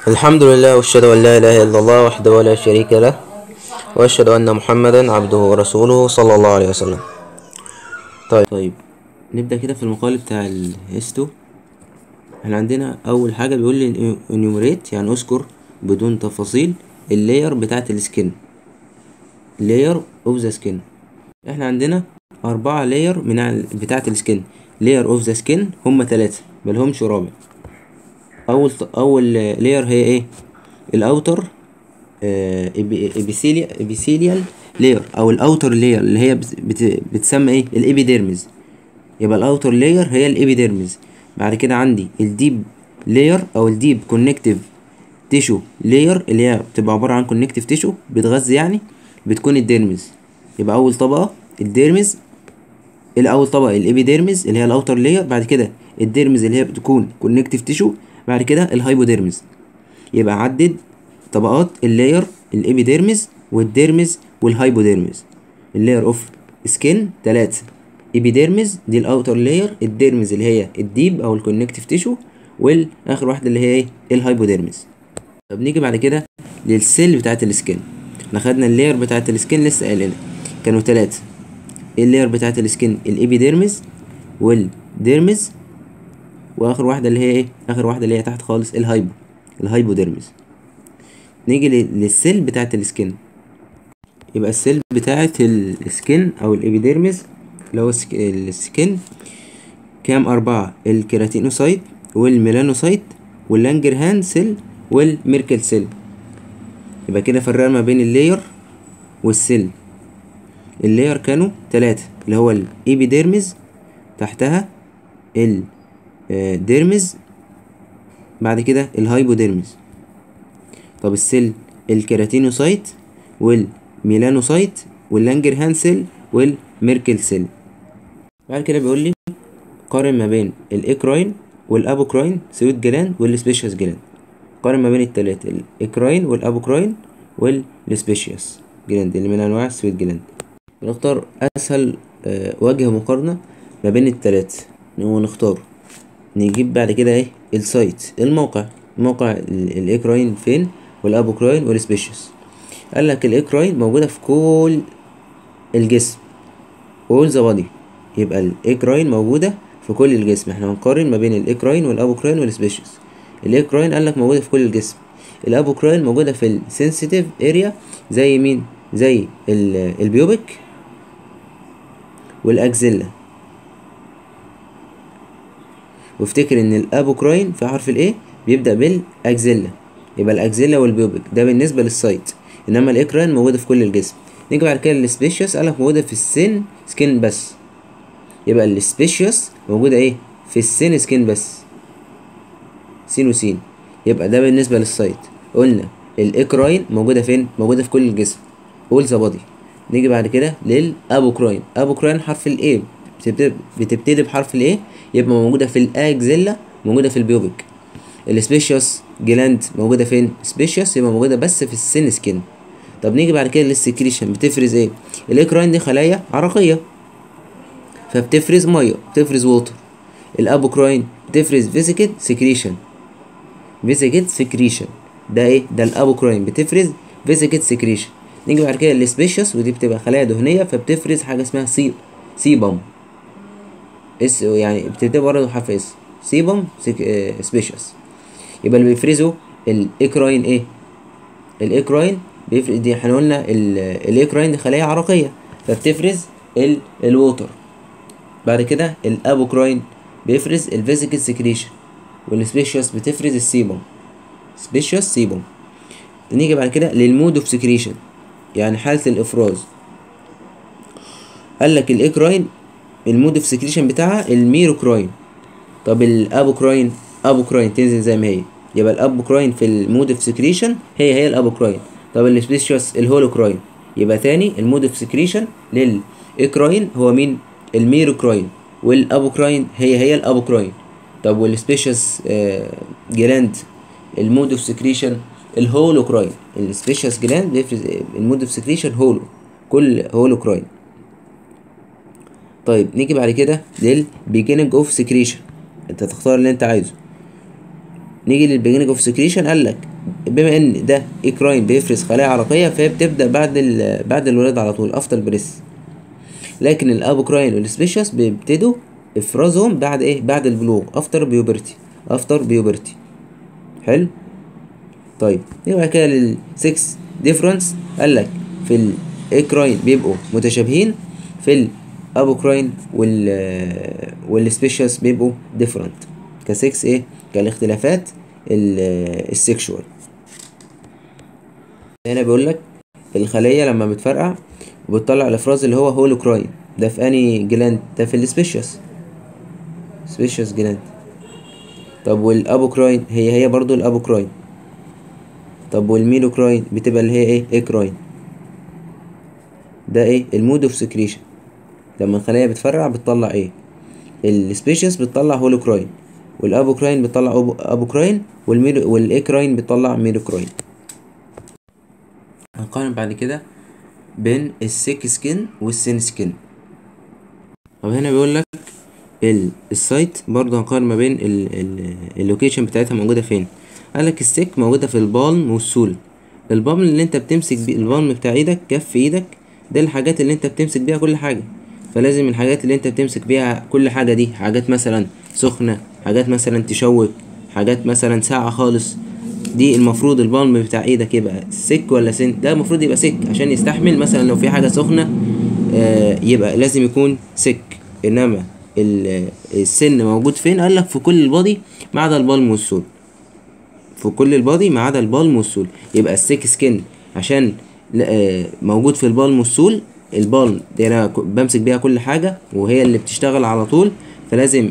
الحمد لله واشهد ان لا اله الا الله وحده لا شريك له واشهد ان محمدا عبده ورسوله صلى الله عليه وسلم. طيب نبدا كده في المقال بتاع الهيستو. احنا عندنا اول حاجه بيقول لي انيوميريت، يعني اذكر بدون تفاصيل اللاير بتاعه السكين، لاير اوف ذا سكين. احنا عندنا 4 لاير من بتاعه السكين. لاير اوف ذا سكين هم 3 ملهمش رابع. اول لاير هي ايه؟ الاوتر ابيثيليال لاير او الاوتر لاير اللي هي بتسمى ايه؟ الابيديرمز. يبقى الاوتر لاير هي الابيديرمز. بعد كده عندي الديب لاير او الديب كونكتيف تيشو لاير اللي هي بتبقى عباره عن كونكتيف تيشو بتغذي، يعني بتكون الديرمز. يبقى اول طبقه الديرمز، الاول طبقه الابيديرمز اللي هي الاوتر لاير، بعد كده الديرمز اللي هي بتكون كونكتيف تيشو، بعد كده الهايبوديرمز. يبقى عدد طبقات اللاير الابيديرمز والديرمز والهايبوديرمز. اللاير اوف سكين 3: ابيديرمز دي الاوتر لاير، الديرمز اللي هي الديب او الكونكتيف تيشو، والاخر واحده اللي هي ايه؟ الهايبوديرمز. طب نيجي بعد كده للسيل بتاعه السكين. احنا خدنا اللاير بتاعه السكين لسه قايلينها، كانوا 3. اللاير بتاعه السكين الابيديرمز والديرمز، واخر واحده اللي هي ايه؟ اخر واحده اللي هي تحت خالص الهايبوديرمز. نيجي للسيل بتاعه السكين. يبقى السيل بتاعه السكين او الابيديرمز اللي هو السكين كام؟ 4: الكيراتينوسايت والميلانوسايت واللانجرهان سيل والميركل سيل. يبقى كده فرقنا ما بين اللاير والسيل. اللاير كانوا 3 اللي هو الابيديرمز، تحتها الديرمز، بعد كده الهايبوديرمز. طب السيل الكيراتينوسايت والميلانوسايت واللانجرهان سيل والميركل سيل. بعد كده بيقول لي قارن ما بين الاكراين والابوكراين سويت جلاند والسبيشيوس جلاند. قارن ما بين التلاتة، الاكراين والابوكراين والسبيشيوس جلاند اللي من انواع السويت جلاند. بنختار اسهل وجه مقارنة ما بين التلاتة ونختاره. نجيب بعد كده ايه؟ السايت، موقع الاكراين فين والابوكراين والسبيشيوس. قال لك الاكراين موجودة في كل الجسم، all the body. يبقى الاكراين موجودة في كل الجسم. احنا هنقارن ما بين الاكراين والابوكراين والسبيشيوس. الاكراين قال لك موجودة في كل الجسم، الابوكراين موجودة في السنسيتيف اريا. زي مين؟ زي البيوبك والاكزيلا. وافتكر ان الابوكراين في حرف الايه بيبدأ بالاكزيلا، يبقى الاكزيلا والبيوبك ده بالنسبة للسايت، انما الاكراين موجودة في كل الجسم. نيجي بعد كده للسبيشيوس، قالك موجودة في سكين بس. يبقى السبيشيوس موجودة ايه؟ في السين سكين بس، سين وسين. يبقى ده بالنسبة للسايت. قلنا الاكراين موجودة فين؟ موجودة في كل الجسم، all the body. نيجي بعد كده للابوكراين. ابوكراين حرف الايه بتبتدي بحرف الايه، يبقى موجودة في الاكزيلا، موجودة في البيوبك. السبيشيوس جلاند موجودة فين؟ سبيشيوس يبقى موجودة بس في السين سكين. طب نيجي بعد كده للسكريشن، بتفرز ايه؟ الاكراين دي خلايا عرقية فبتفرز ميه، بتفرز ووتر. الابوكراين بتفرز فيزيكت سكريشن، ده ايه؟ ده الابوكراين بتفرز فيزيكت سكريشن. نيجي بعد كده للسبيشيوس، ودي بتبقى خلايا دهنيه فبتفرز حاجه اسمها سيبم، اس يعني بتبقى برضه حرف اس، سيبم سبيشيوس. يبقى اللي بيفرزوا الاكراين ايه؟ الاكراين بيفرز، دي احنا قلنا الاكراين دي خلايا عرقيه فبتفرز الووتر. بعد كده الابوكراين بيفرز الفيزيكال سكريشن، والسبيشيوس بتفرز السيبوم، سبيشيوس سيبوم. نيجي بعد كده للمود اوف سكريشن، يعني حالة الافراز. قال لك الاكراين المود اوف سكريشن بتاعها الميروكراين. طب الابوكراين، ابوكراين تنزل زي ما هي، يبقى الابوكراين في المود اوف سكريشن هي الابوكراين. طب السبيشيوس الهولوكراين. يبقى تاني المود اوف سكريشن للاكراين هو مين؟ الميروكراين، والابوكراين هي الابوكراين. طب والسبيشيوس جلاند المود اوف سكريشن الهولوكراين. السبيشيوس جلاند بيفرز المود اوف سكريشن كل هولوكراين. طيب نيجي بعد كده للبيجيننج اوف سكريشن، انت تختار اللي انت عايزه. نيجي للبيجنينج اوف سكريشن، قال لك بما ان ده اكراين بيفرز خلايا عرقيه، فهي بتبدا بعد الولاده على طول افتر بريس. لكن الابوكراين والسبيشيوس بيبتدوا افرازهم بعد ايه؟ بعد البلوغ، افتر بيوبرتي. حلو. طيب يبقى كده لل6 ديفرنس، قال لك في الاكراين بيبقوا متشابهين، في الابوكراين والسبيشيوس بيبقوا ديفرنت ك6 ايه؟ كالاختلافات السكشوال. هنا بيقول لك الخليه لما بتفرقع وبتطلع الافراز اللي هو هولوكراين، ده في اني جلاند؟ ده في السبيشيوس جلاند. طب والابوكراين هي برضو الابوكراين. طب والميلوكراين بتبقى اللي هي ايه؟ اكراين. ده ايه؟ المود اوف سكريشن. لما الخليه بتفرقع بتطلع ايه؟ السبيشيوس بتطلع هولوكراين، والابوكراين بتطلع ابوكراين، والاكراين بتطلع ميلوكراين. هنقارن بعد كده بين السيك سكين والسين سكين. طب هنا بيقول لك السايت برضه هنقارن ما بين اللوكيشن بتاعتها موجوده فين. قالك السيك موجوده في البالم والسول. البالم اللي انت بتمسك بيه، البالم بتاع ايدك، كف ايدك، ده الحاجات اللي انت بتمسك بيها كل حاجه. فلازم الحاجات اللي انت بتمسك بيها كل حاجه دي حاجات مثلا سخنه، حاجات مثلا تشوك، حاجات مثلا ساقعه خالص. دي المفروض البالم بتاع ايدك يبقى سك ولا سن؟ ده المفروض يبقى سك عشان يستحمل مثلا لو في حاجه سخنه، يبقى لازم يكون سك. انما السن موجود فين؟ قال لك في كل البادي ما عدا البالم والسول. في كل البادي ما عدا البالم والسول. يبقى السيك سكين عشان موجود في البالم والسول. البالم دي انا بمسك بيها كل حاجه وهي اللي بتشتغل على طول، فلازم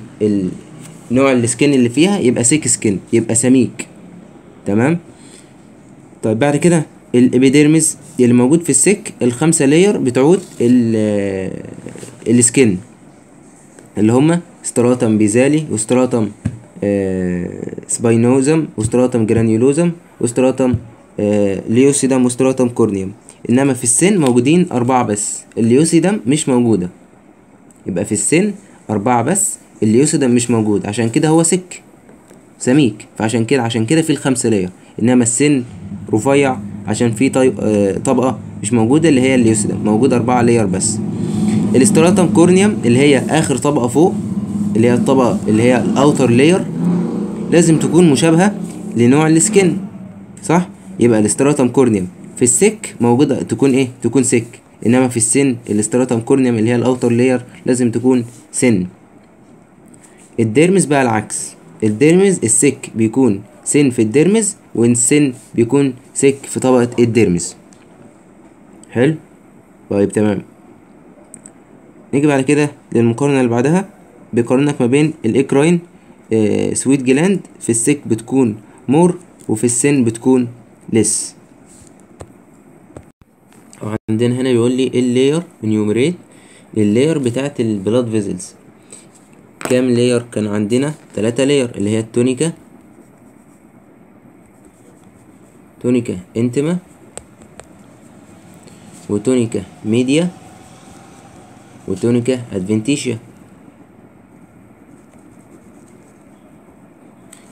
نوع السكين اللي فيها يبقى سيك سكين، يبقى سميك. تمام. طيب بعد كده الابيديرمز اللي موجود في السك، ال5 لاير بتوع السكين اللي هما ستراتم بيزالي، وستراتم سباينوزم، وستراتم جرانيولوزم، وستراتم ليوسيدم، وستراتم كورنيوم. انما في السن موجودين 4 بس، الليوسيدم مش موجودة. يبقى في السن 4 بس، الليوسيدم مش موجود، عشان كده هو سميك. فعشان كده في ال5 لاير. انما السن رفيع عشان في طبقة مش موجودة اللي هي الليوسيدم، موجود 4 لاير بس. الاستراتم كورنيوم اللي هي اخر طبقة فوق، اللي هي الطبقة اللي هي الاوتر لاير، لازم تكون مشابهة لنوع السكن، صح؟ يبقى الاستراتم كورنيوم في السك موجودة تكون ايه؟ تكون سك. انما في السن الاستراتم كورنيوم اللي هي الاوتر لاير لازم تكون سن. الديرمز بقى العكس. الديرمز السك بيكون سن في الديرمز، والسن بيكون سك في طبقة الديرمز. حلو. طيب تمام. نيجي بعد كده للمقارنة اللي بعدها، بيقارنك ما بين الاكراين سويت جلاند في السك بتكون مور، وفي السن بتكون لس. وعندنا هنا بيقول لي اللاير انيوميريت اللاير بتاعت البلاد فيزلز. كام لاير كان عندنا؟ 3 لاير، اللي هي التونيكا انتما، وتونيكا ميديا، وتونيكا ادفنتيشيا.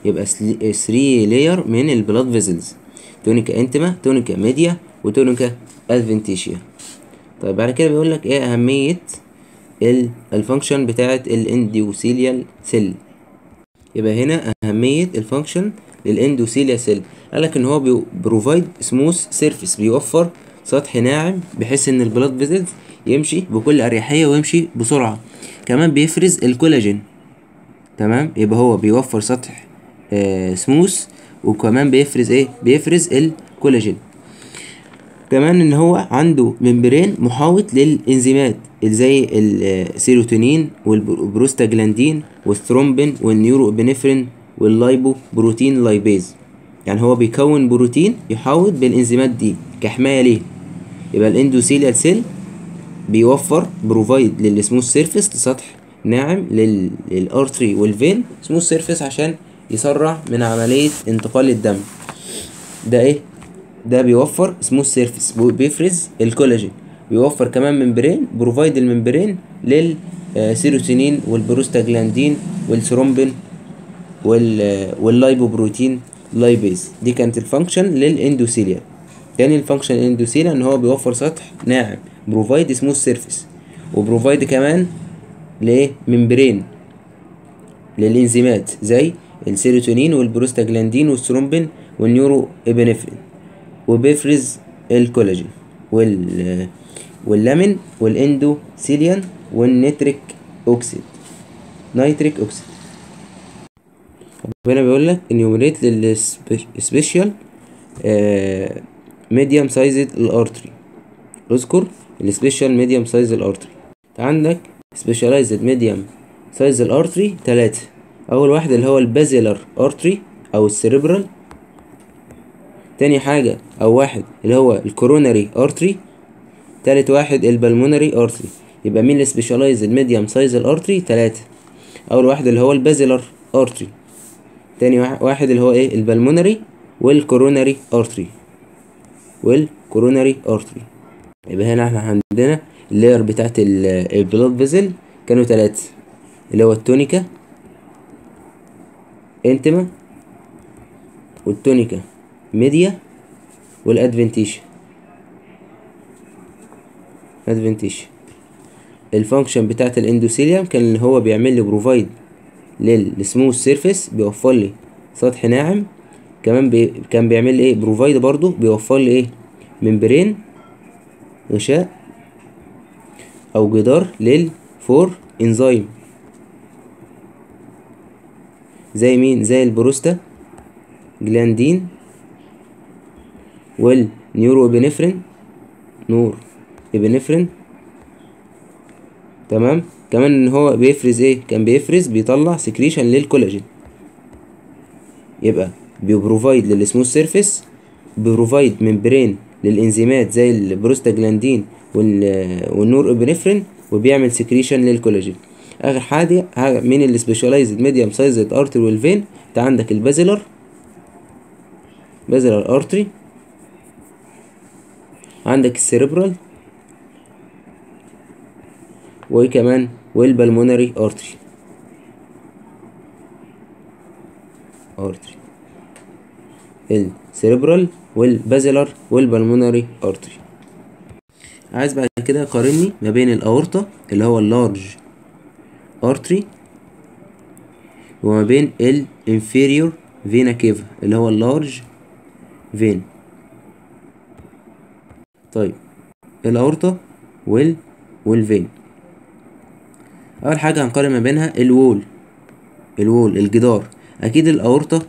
يبقى 3 لاير من البلاد فيزلز: تونيكا انتما، تونيكا ميديا، وتونيكا ادفنتيشيا. طيب بعد كده بيقول لك ايه اهميه الفانكشن بتاعه الاندوثيليال سيل. يبقى هنا اهميه الفانكشن للاندوثيليال سيل، قالك ان هو بروفايد سموث سيرفيس، بيوفر سطح ناعم بحيث ان البلاد فيزلز يمشي بكل اريحيه ويمشي بسرعه. كمان بيفرز الكولاجين. تمام. يبقى هو بيوفر سطح سموث، وكمان بيفرز الكولاجين. كمان ان هو عنده ممبرين محاوط للانزيمات اللي زي السيروتونين والبروستاجلاندين والثرومبين والنيورو ابنفرين واللايبو بروتين لايبيز. يعني هو بيكون بروتين يحاوط بالانزيمات دي كحماية ليه. يبقى الاندوثيليال سيل بيوفر بروفايد للسموث سيرفيس، لسطح ناعم للارتري والفين، سموث سيرفيس عشان يسرع من عملية انتقال الدم. ده بيوفر سموث سيرفيس، بيفرز الكولاجين. بيوفر كمان ممبرين، بروفايد الممبرين للسيروتونين والبروستاجلاندين والثرومبين واللايبوبروتين لايبيز. دي كانت الفانكشن للاندوثيليا. تاني الفانكشن الاندوثيليا ان هو بيوفر سطح ناعم، بروفايد سموث سيرفيس، وبروفايد كمان لايه ممبرين للانزيمات زي السيروتونين والبروستاجلاندين والثرومبين والنيورو ابنفرين، وبيفرز الكولاجين واللامين والاندوثيليان والنيتريك اوكسيد نيتريك اوكسيد. هنا بيقول لك انيوميريت للسبيشال ميديوم سايزد الارتري. اذكر السبيشال ميديوم سايز الارتري. عندك سبيشاليزد ميديوم سايز الارتري 3. اول واحد اللي هو البازيلر ارتري او السيريبرال. تاني حاجة او واحد اللي هو الكوروناري ارتري. تالت واحد البلمونري ارتري. يبقى مين السبيشاليزد ميديوم سايز الارتري؟ 3. اول واحد اللي هو البازيلر ارتري، تاني واحد اللي هو ايه البلمونري، والكوروناري ارتري يبقى هنا احنا عندنا اللاير بتاعت البلاد فيزل كانوا 3، اللي هو التونيكا انتما والتونيكا ميديا والادفنتيشن. الفانكشن بتاعت الاندوثيليوم كان اللي هو بيعمل لي بروفايد للسموث سيرفيس، بيوفر لي سطح ناعم. كمان كان بيعمل لي ايه بروفايد برضو، بيوفر لي ايه ممبرين غشاء او جدار للفور انزيم زي مين؟ زي البروستا جلاندين والنيورو ابنفرين تمام. كمان ان هو بيفرز ايه، كان بيطلع سكريشن للكولاجين. يبقى بيبروفايد للسموث سيرفيس، بيبروفايد ممبرين للانزيمات زي البروستاجلاندين والنور ابنفرين، وبيعمل سكريشن للكولاجين. اخر حاجه من السبيشاليزد ميديوم سايزد ارتري والفين، انت عندك البازيلر ارتري، عندك السيريبرال، وكمان والبلمونري ارتري. السيريبرال والبازيلر والبلمونري ارتري. عايز بعد كده قارني ما بين الاورطة اللي هو اللارج ارتري وما بين الانفيريور فينا كيفا اللي هو اللارج فين. طيب الاورطة والفين، اول حاجة هنقارن ما بينها الوول الجدار. اكيد الاورطة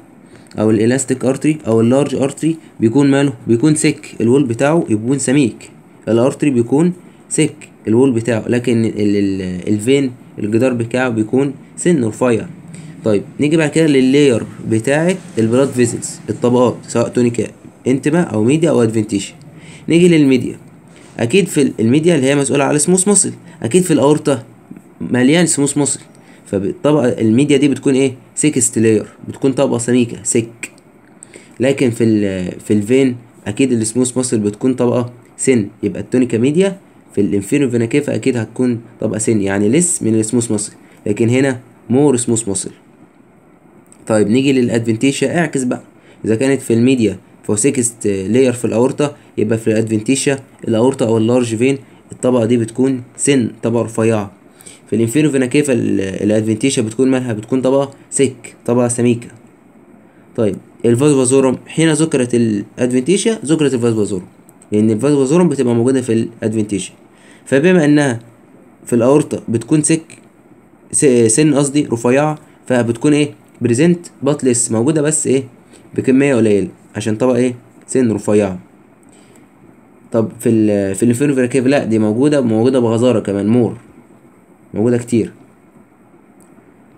او الالاستيك ارتري او اللارج ارتري بيكون ماله، بيكون سك، الوول بتاعه يكون سميك. الارتري بيكون سك الوول بتاعه، لكن الفين الجدار بتاعه بيكون سن رفيع. طيب نيجي بعد كده لللاير بتاعه البلاد فيزلز، الطبقات سواء تونيكا انتما او ميديا او ادفنتيشن. نيجي للميديا، اكيد في الميديا اللي هي مسؤوله على سموث ماسل، اكيد في الاورطه مليان سموث ماسل، فالطبقه الميديا دي بتكون ايه سيكست لاير، بتكون طبقه سميكه سك. لكن في الفين اكيد السموث ماسل بتكون طبقه سن، يبقى التونيكا ميديا في الانفيريور فينا كيفا اكيد هتكون طبقه سن، يعني لس من السموث ماسل، لكن هنا مور سموث ماسل. طيب نيجي للادفنتيشا، اعكس بقى، اذا كانت في الميديا فهو سيكست لاير في الاورطه، يبقى في الادفنتيشا الاورطه او اللارج فين الطبقه دي بتكون سن، طبقه رفيعه. في الانفيريور فينا كيفا الادفنتيشا بتكون مالها، بتكون طبقه سك، طبقه سميكه. طيب الفازوفازورم، حين ذكرت الادفنتيشا ذكرت الفازوفازورم، لان الفازوفازورم بتبقى موجوده في الادفنتيشا. فبما انها في الاورطه بتكون سن قصدي رفيعه، فبتكون ايه بريزنت باتلس، موجوده بس ايه بكميه قليله عشان طبقه ايه سن رفيعه. طب في الانفيريور فينا كيفا لا، دي موجوده بغزاره كمان، مور موجوده كتير.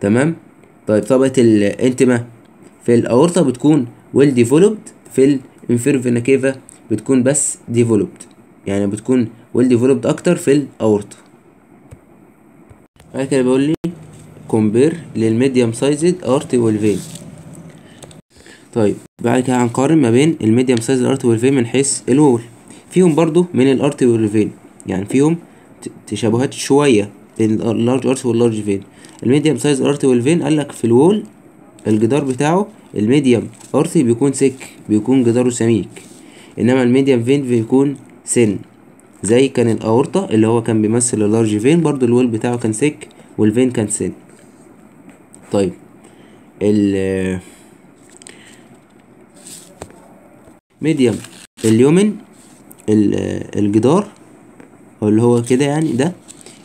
تمام. طيب طبقه الانتما في الاورطه بتكون ويل ديفلوبد، في الانفيريور فينا كيفا بتكون بس ديفلوبد، يعني بتكون ويل ديفلوبد اكتر في الاورطه. بعد كده بيقول لي كومبير للميديوم سايزد ارتري والفين. طيب بعد كده هنقارن ما بين الميديوم سايزد ارتري والفين من حيث الوول، فيهم برضو من الارتري والفين، يعني فيهم تشابهات شويه بين اللارج ارتري واللارج فين. الميديوم سايز ارتري والفين قال لك في الوول الجدار بتاعه الميديم ارتري بيكون سك، بيكون جداره سميك، انما الميديم فين بيكون سن، زي كان الاورطة اللي هو كان بيمثل اللارج فين، برضو الوول بتاعه كان سك والفين كان سن. طيب ميديم اليومن الجدار او اللي هو كده يعني ده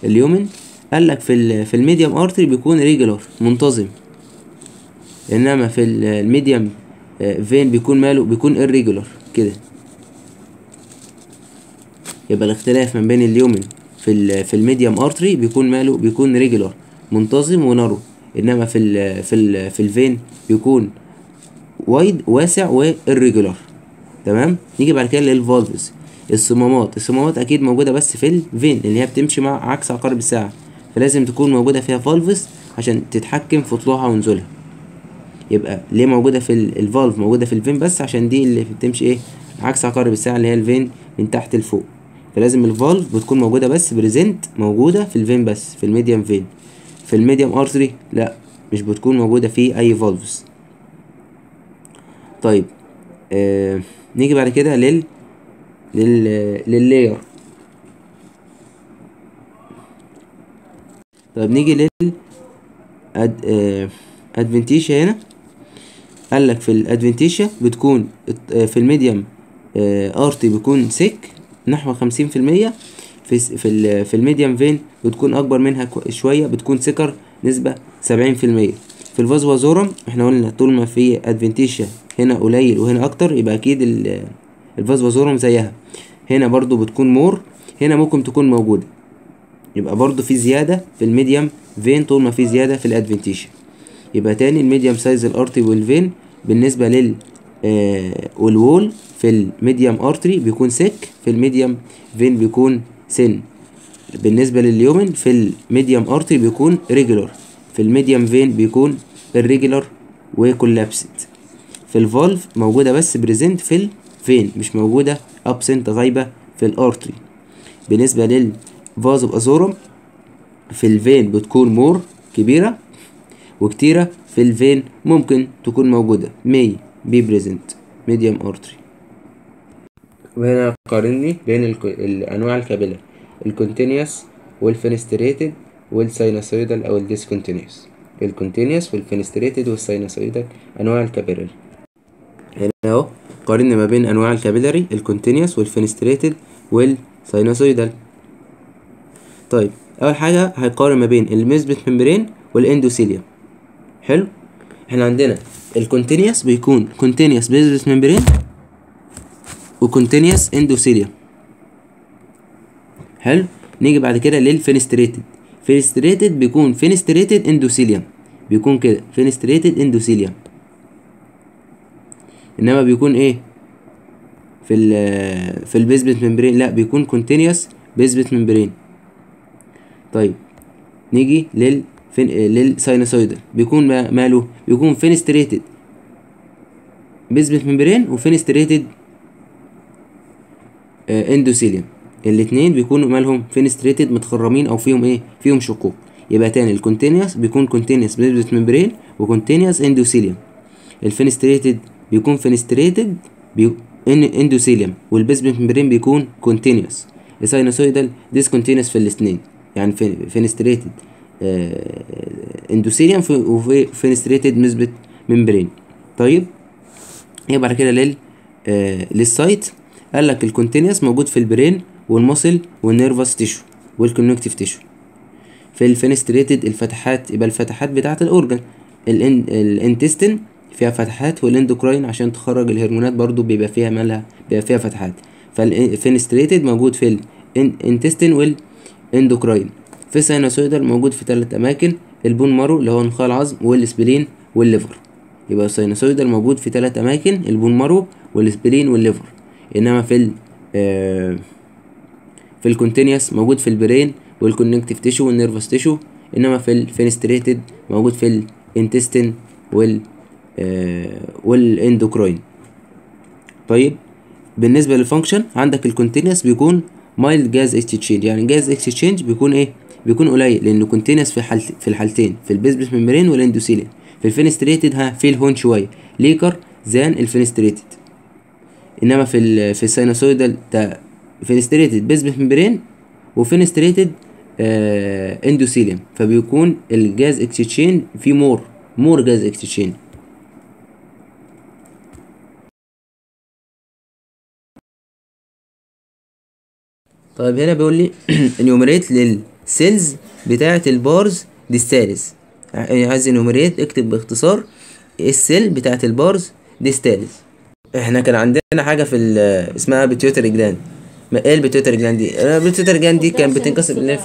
اليومن، قالك في الميديم ارتري بيكون ريجولار منتظم، انما في الميديم فين بيكون ماله بيكون irregular كده. يبقى الاختلاف ما بين اليومن في الميديم ارتري بيكون ماله بيكون ريجولار منتظم ونارو، انما في الفين بيكون وايد واسع وإريجولار. تمام. نيجي بعد كده للفالفز. الصمامات اكيد موجوده بس في الفين اللي هي بتمشي مع عكس عقارب الساعه، فلازم تكون موجوده فيها فالفز عشان تتحكم في طلوعها ونزولها. يبقى ليه موجوده في الفالف موجوده في الفين بس عشان دي اللي بتمشي ايه عكس عقارب الساعه اللي هي الفين من تحت لفوق، فلازم الفالف بتكون موجوده بس بريزنت موجوده في الفين بس في الميديم فين. في الميديم ارتري لا مش بتكون موجوده فيه اي فالفز. طيب نيجي بعد كده لللاير. طيب نيجي ادفنتيشيا. هنا قالك في الادفنتيشيا بتكون في الميديم ارتي بيكون سك نحو 50%، في الميديم فين بتكون اكبر منها شويه بتكون سكر نسبه 70%. في الفازوازورم احنا قلنا طول ما في ادفنتيشيا هنا قليل وهنا اكتر يبقى اكيد الفازوازورم زيها. هنا برضو بتكون مور، هنا ممكن تكون موجوده، يبقى برضو في زياده في الميديم فين طول ما في زياده في الادفنتيشيا. يبقى تاني الميديم سايز الارتري والفين بالنسبه والوول في الميديم ارتري بيكون سك، في الميديم فين بيكون سن. بالنسبه لليومن في الميديم ارتري بيكون ريجولار، في الميديم فين بيكون irregular وكولابسد. في الفالف موجوده بس بريزنت في الفين مش موجوده absent غايبه في الارتري. بالنسبه للفازو ازورم في الفين بتكون مور كبيره وكتيره، في الفين ممكن تكون موجوده may be present medium artery. وهنا قارني بين الانواع الكابيلاري الكونتينيوس والفينستريتد والساينوسويدال او الديسكونتينيوس. الكونتينيوس والفينستريتد والساينوسويدال انواع الكابيلاري. هنا اهو قارنا ما بين انواع الكابيلاري الكونتينيوس والفينستريتد والساينوسويدال. طيب اول حاجه هيقارن ما بين الميزبت ممبرين والاندوثيليوم. حلو. احنا عندنا الكونتينيوس بيكون كونتينيوس ميزبت ممبرين وكونتينيوس اندوثيليوم. حلو. نيجي بعد كده للفينستريتد. فينستريتد بيكون فينستريتد اندوثيليوم، بيكون كده فينستريتد اندوثيليوم، انما بيكون ايه في البيزمنت ممبرين لا بيكون كونتينيوس بيزمنت ممبرين. طيب نيجي للساينوسويدال بيكون ماله بيكون فينستريتد بيزمنت ممبرين وفينستريتد اندوثيليوم، الاتنين بيكونوا مالهم فينستريتد متخرمين او فيهم ايه فيهم شقوق. يبقى تاني الكونتينيوس بيكون كونتينيوس بيزمنت ممبرين وكونتينيوس اندوثيليوم. الفينستريتد بيكون فينستريتد اندوثيليوم والبيزمنت ممبرين بيكون كونتينيوس. الساينوسويدال ديسكونتينيوس في الاثنين، يعني فينستريتد اندوثيليوم وفينستريتد ميزبت ممبرين. طيب يبقى بعد كده للسايت قال لك الكونتينيوس موجود في البرين والمصل والنيرفس تيشو والكونكتيف تيشو. في الفينستريتد الفتحات يبقى الفتحات بتاعه الاورجن، الانتستين فيها فتحات والاندوكراين عشان تخرج الهرمونات برضو بيبقى فيها مالها بيبقى فيها فتحات. فالفينستريتد موجود في الانتستين والاندوكراين. في الساينوسويدال موجود في 3 اماكن، البون مارو اللي هو نخاع العظم والسبلين والليفر. يبقى الساينوسويدال موجود في 3 اماكن، البون مارو والسبلين والليفر. انما في الكونتينيوس موجود في البرين والكونكتيف تيشو والنيرفس تيشو، انما في الفينستريتد موجود في الانتستين والاندوكراين. طيب بالنسبه للفانكشن عندك الكونتينيوس بيكون مايلد جاز اكسشينج، يعني جاز اكسشينج بيكون ايه بيكون قليل لانه كونتينيوس في الحالتين في البيزمنت ممبرين والاندوثيليوم. في الفينستريتد في الهون شويه ليكر زان الفينستريتد. انما في الساينوسويدال ده فينستريتد بيزمنت ممبرين وفينستريتد اندوثيليوم، فبيكون الجاز اكسشينج فيه مور جاز اكسشينج. طيب هنا بيقول لي انيوميريت للسيلز بتاعه البارز ديستاليس، عايز انيوميريت اكتب باختصار السيل بتاعه البارز ديستاليس. احنا كان عندنا حاجه في اسمها بيتيوتري جلاند. ايه البيتيوتري جلاند دي؟ البيتيوتري جلاند دي كانت بتنقسم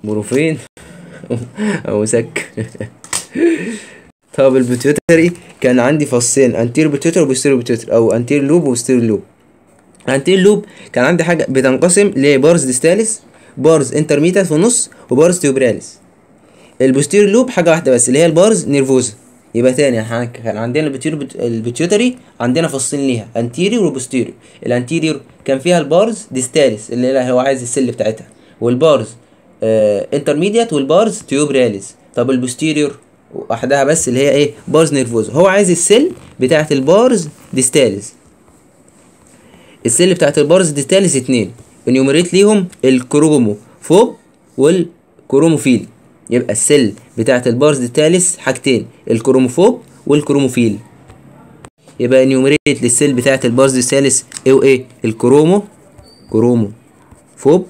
بروفين او سك. طب البيتيوتري كان عندي فصين، انتير بيتيوتري وبوستيريور بيتيوتري، او انتير لوب وبوستيريور لوب. انتير لوب كان عندي حاجه بتنقسم لبارز ديستاليس، بارز انترميتال في النص، وبارز تيوبراليس. البوستيريور لوب حاجه واحده بس اللي هي البارز نيرفوزا. يبقى تاني كان عندنا البيتيوتري عندنا فصين ليها انتيريور وبوستيريور. الانتيريور كان فيها البارز ديستاليس اللي هو عايز السل بتاعتها، والبارز انترميديات، والبارز تيوبراليس. طب البوستيريور واحدها بس اللي هي ايه؟ بارز نيرفوزا. هو عايز السل بتاعت البارز ديستاليس. السل بتاعت البارز ديستاليس 2 انيوميريت ليهم الكروموفوب والكروموفيل. يبقى السل بتاعت البارز ديستاليس حاجتين، الكروموفوب والكروموفيل. يبقى انيوميريت للسل بتاعت البارز ديستاليس ايه وايه؟ كروموفوب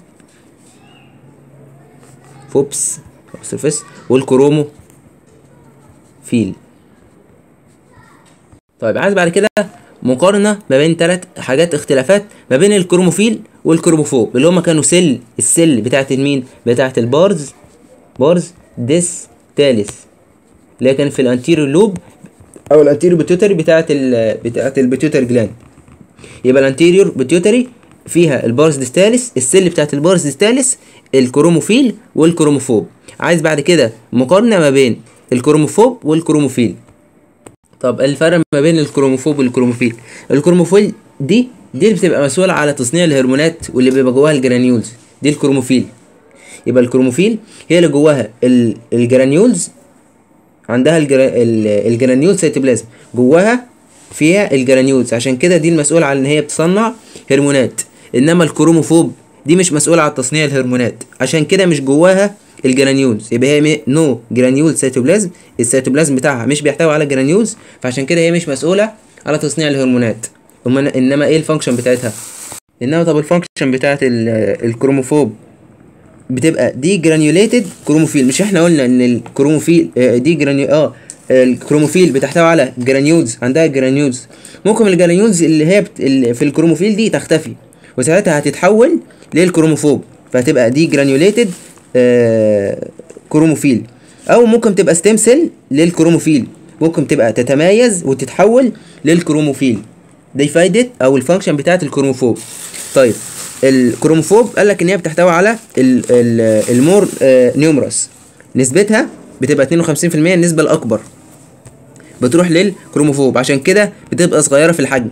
فوبس والكروموفيل. طيب عايز بعد كده مقارنه ما بين 3 حاجات اختلافات ما بين الكروموفيل والكروموفوب اللي هما كانوا السل بتاعت المين؟ بتاعت البارز ديستاليس اللي هي كان في الانتيريور لوب او الانتيريور بيتيوتري بتاعت البيتيوتري جلاند. يبقى الانتيريور بيتيوتري فيها البارز ديستاليس، السل بتاعت البارز ديستاليس، الكروموفيل والكروموفوب. عايز بعد كده مقارنه ما بين الكروموفوب والكروموفيل. طب الفرق ما بين الكروموفوب والكروموفيل، الكروموفيل دي اللي بتبقى مسؤوله على تصنيع الهرمونات واللي بيبقى جواها الجرانيولز، دي الكروموفيل. يبقى الكروموفيل هي اللي جواها الجرانيولز، عندها الجرانيول سيتوبلازم جواها فيها الجرانيولز، عشان كده دي المسؤوله على ان هي بتصنع هرمونات. انما الكروموفوب دي مش مسؤوله على تصنيع الهرمونات، عشان كده مش جواها الجرانيولز. يبقى هي نو جرانيول سيتوبلازم، السيتوبلازم بتاعها مش بيحتوي على جرانيولز، فعشان كده هي مش مسؤوله على تصنيع الهرمونات. انما ايه الفانكشن بتاعتها؟ طب الفانكشن بتاعت الكروموفوب بتبقى دي جرانيوليتد كروموفيل. مش احنا قلنا ان الكروموفيل الكروموفيل بتحتوي على جرانيولز، عندها جرانيولز. ممكن الجرانيولز اللي هي في الكروموفيل دي تختفي، وساعتها هتتحول للكروموفوب، فهتبقى دي جرانيوليتد كروموفيل. او ممكن تبقى ستيم سيل للكروموفيل، ممكن تبقى تتميز وتتحول للكروموفيل. دي فايده او الفانكشن بتاعت الكروموفوب. طيب الكروموفوب قال لك ان هي بتحتوي على المور نيومرس، نسبتها بتبقى 52%، النسبه الاكبر بتروح للكروموفوب، عشان كده بتبقى صغيره في الحجم.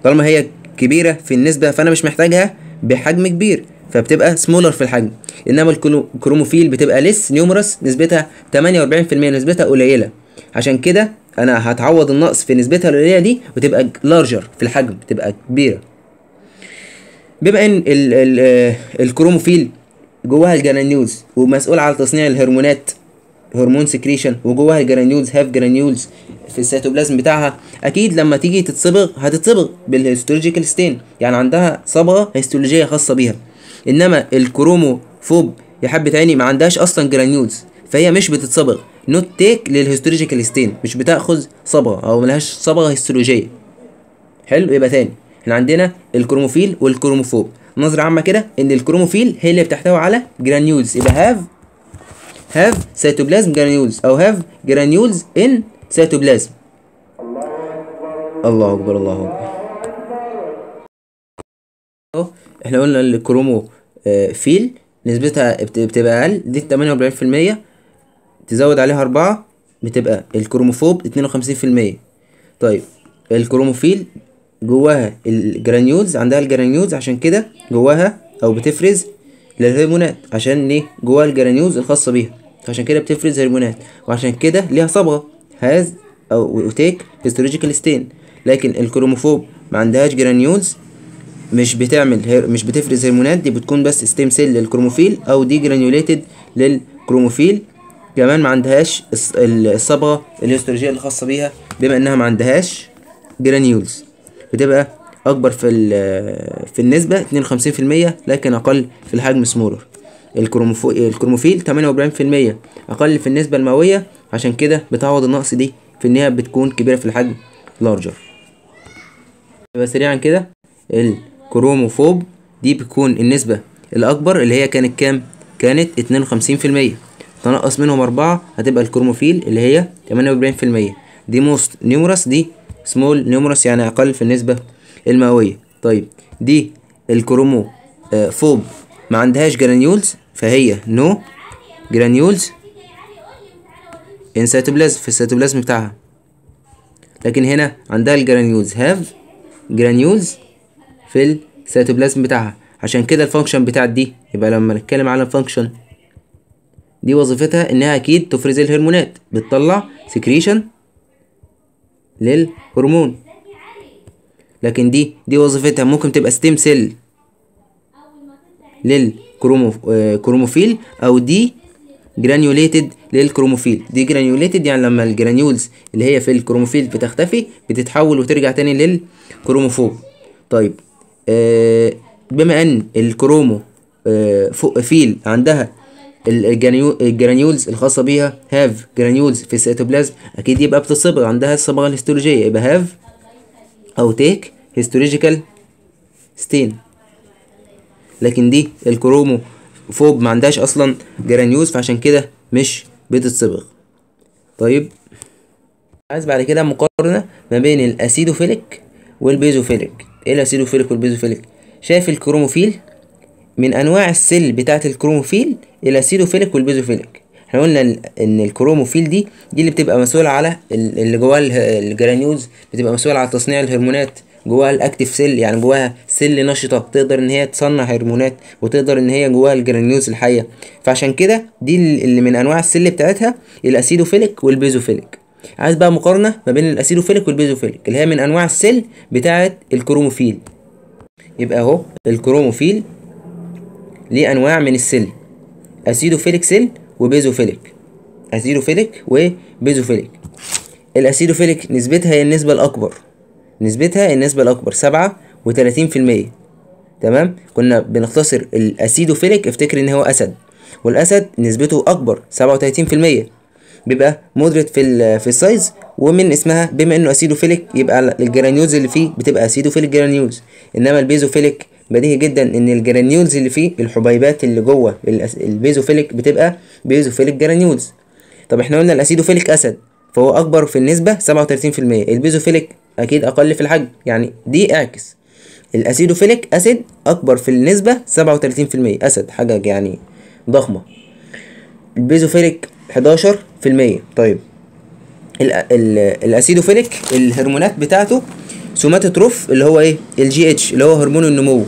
طالما هي كبيره في النسبه فانا مش محتاجها بحجم كبير، فبتبقى سمولر في الحجم. انما الكروموفيل بتبقى ليس نيومرس، نسبتها 48%، نسبتها قليله، عشان كده انا هتعوض النقص في نسبتها القليله دي وتبقى لارجر في الحجم، تبقى كبيره. بما ان الكروموفيل جواها الجرانيولز ومسؤول على تصنيع الهرمونات، هرمون سكريشن، وجواها الجرانيولز هاف جرانيولز في السيتوبلازم بتاعها، اكيد لما تيجي تتصبغ هتتصبغ بالهيستولوجيكال ستين، يعني عندها صبغه هيستولوجيه خاصه بيها. انما الكروموفوب يا حبه عيني ما عندهاش اصلا جرانيولز، فهي مش بتتصبغ، نوت تيك للهيستولوجيكال ستين، مش بتاخذ صبغه او ملهاش صبغه هيستولوجيه. حلو. يبقى تاني احنا عندنا الكروموفيل والكروموفوب. نظرة عامة كده ان الكروموفيل هي اللي بتحتوي على جرانيولز، يبقى have cytoplasm granules او have granules in cytoplasm. الله اكبر الله اكبر. اهو احنا قلنا الكروموفيل نسبتها بتبقى اقل، دي 48%، تزود عليها 4 بتبقى الكروموفوب 52%. طيب الكروموفيل جواها الجرانيولز، عندها الجرانيولز، عشان كده جواها او بتفرز للهرمونات، عشان ايه؟ جواها الجرانيولز الخاصه بيها. فعشان كده بتفرز هرمونات، وعشان كده ليها صبغة هاز او تيك هيستولوجيكال ستين. لكن الكروموفوب ما عندهاش جرانيولز، مش بتفرز هرمونات، دي بتكون بس ستيم سيل للكروموفيل او دي جرانيوليتد للكروموفيل. كمان ما عندهاش الصبغة الهيستولوجية الخاصة بيها، بما انها ما عندهاش جرانيولز بتبقى اكبر في النسبة 52%، لكن اقل في الحجم سمولر. الكروموفيل 48% اقل في النسبة المئوية، عشان كده بتعوض النقص دي في انها بتكون كبيرة في الحجم لارجر. يبقى سريعا كده الكروموفوب دي بتكون النسبة الأكبر اللي هي كانت كام؟ كانت 52%، تنقص منهم 4 هتبقى الكروموفيل اللي هي 48%. دي موست نيومرس، دي سمول نيومرس يعني أقل في النسبة المئوية. طيب دي الكرومو فوب ما عندهاش جرانيولز، فهي نو جرانيولز ان سيتوبلازم في السيتوبلازم بتاعها، لكن هنا عندها الجرانيولز هاف جرانيولز في السيتوبلازم بتاعها. عشان كده الفانكشن بتاعت دي، يبقى لما نتكلم على الفانكشن دي وظيفتها انها اكيد تفرز الهرمونات، بتطلع سكريشن للهرمون. لكن دي وظيفتها ممكن تبقى ستيم سيل للكروموفيل او دي جرانيوليتد للكروموفيل. دي جرانيوليتد يعني لما الجرانيولز اللي هي في الكروموفيل بتختفي بتتحول وترجع تاني للكروموفوب. طيب بما ان الكرومو فيل عندها الجرانيولز الخاصة بيها هاف جرانيولز في السيتوبلازم، اكيد يبقى بتصبغ عندها الصبغة الهيستولوجية، يبقى هاف او تيك هيستولوجيكال ستين. لكن دي الكرومو فوب ما عندهاش اصلا جرانيولز، فعشان كده مش بتتصبغ. طيب عايز بعد كده مقارنة ما بين الاسيدوفيليك والبيزوفيليك. ايه الاسيدوفيليك والبيزوفيليك؟ شايف الكروموفيل من انواع السيل بتاعه الكروموفيل الاسيدوفيليك والبيزوفيليك. احنا قلنا ان الكروموفيل دي اللي بتبقى مسؤوله على اللي جواها الجرانيولز، بتبقى مسؤوله على تصنيع الهرمونات. جواها الاكتيف سيل يعني جواها سيل نشطه تقدر ان هي تصنع هرمونات، وتقدر ان هي جواها الجرانيولز الحيه. فعشان كده دي اللي من انواع السيل بتاعتها الاسيدوفيليك والبيزوفيليك. عايز بقى مقارنه ما بين الاسيدوفيليك والبيزوفيليك اللي هي من انواع السيل بتاعه الكروموفيل. يبقى اهو الكروموفيل ليه انواع من السيل، اسيدوفيليك سيل وبيزوفيليك. اسيدوفيليك وبيزوفيليك. الاسيدوفيليك نسبتها هي النسبة الأكبر 37%. تمام. كنا بنختصر الاسيدوفيليك افتكر ان هو اسد، والاسد نسبته اكبر 37%، بيبقى مودريت في السايز، ومن اسمها بما انه اسيدوفيليك يبقى الجرانيولز اللي فيه بتبقى اسيدوفيليك جرانيولز. انما البيزوفيليك بديهي جدا ان الجرانيولز اللي فيه الحبيبات اللي جوه البيزوفيليك بتبقى بيزوفيليك جرانيولز. طب احنا قلنا الاسيدوفيليك اسد فهو اكبر في النسبة 37%، البيزوفيليك اكيد اقل في الحجم، يعني دي اعكس الاسيدوفيليك اسيد اكبر في النسبة 37%، اسد حاجة يعني ضخمة. البيزوفيليك 11%. طيب الاسيدوفيليك الهرمونات بتاعته سوماتوتروف اللي هو ايه الجي اتش اللي هو هرمون النمو،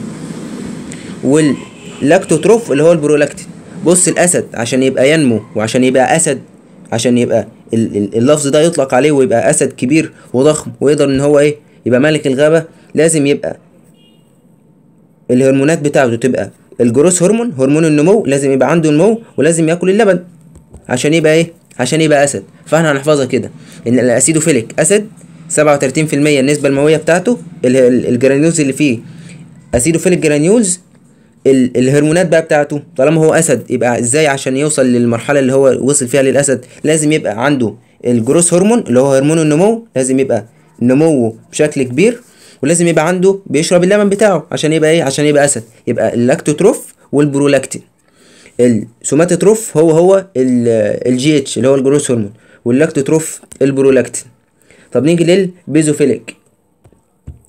واللاكتوتروف اللي هو البرولاكتين. بص الاسد عشان يبقى ينمو وعشان يبقى اسد، عشان يبقى اللفظ ده يطلق عليه ويبقى اسد كبير وضخم ويقدر ان هو ايه يبقى ملك الغابة، لازم يبقى الهرمونات بتاعته تبقى الجروس هرمون النمو، لازم يبقى عنده نمو ولازم ياكل اللبن عشان يبقى ايه عشان يبقى اسد. فاحنا هنحفظها كده ان الاسيدوفيليك اسد 37% النسبة المئوية بتاعته، الجرانيولز اللي فيه اسيدوفيليك جرانيولز. الهرمونات بقى بتاعته طالما هو اسد يبقى ازاي عشان يوصل للمرحلة اللي هو وصل فيها للاسد لازم يبقى عنده الجروس هرمون اللي هو هرمون النمو، لازم يبقى نموه بشكل كبير، ولازم يبقى عنده بيشرب اللبن بتاعه عشان يبقى ايه عشان يبقى اسد. يبقى اللاكتوتروف والبرولاكتين. السوماتوتروف هو الجي اتش اللي هو الجروس هرمون، واللاكتوتروف البرولاكتين. طب نيجي للبيزوفيليك.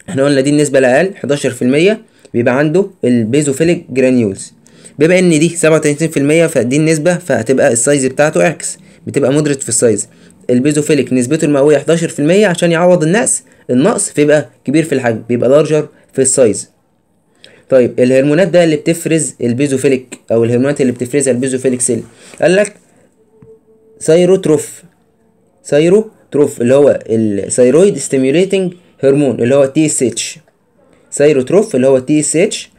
احنا قلنا دي النسبة الأقل 11% بيبقى عنده البيزوفيليك جرانيولز. بما ان دي 37% فدي النسبة فهتبقى السايز بتاعته اعكس، بتبقى مودريت في السايز. البيزوفيليك نسبته المئوية 11% عشان يعوض النقص فيبقى كبير في الحجم، بيبقى لارجر في السايز. طيب الهرمونات بقى اللي بتفرز البيزوفيليك او الهرمونات اللي بتفرزها البيزوفيليك سيل، قال لك ثايروتروف اللي هو الثايرويد ستيميوليتنج هرمون اللي هو تي اس اتش. ثايروتروف اللي هو تي اس اتش،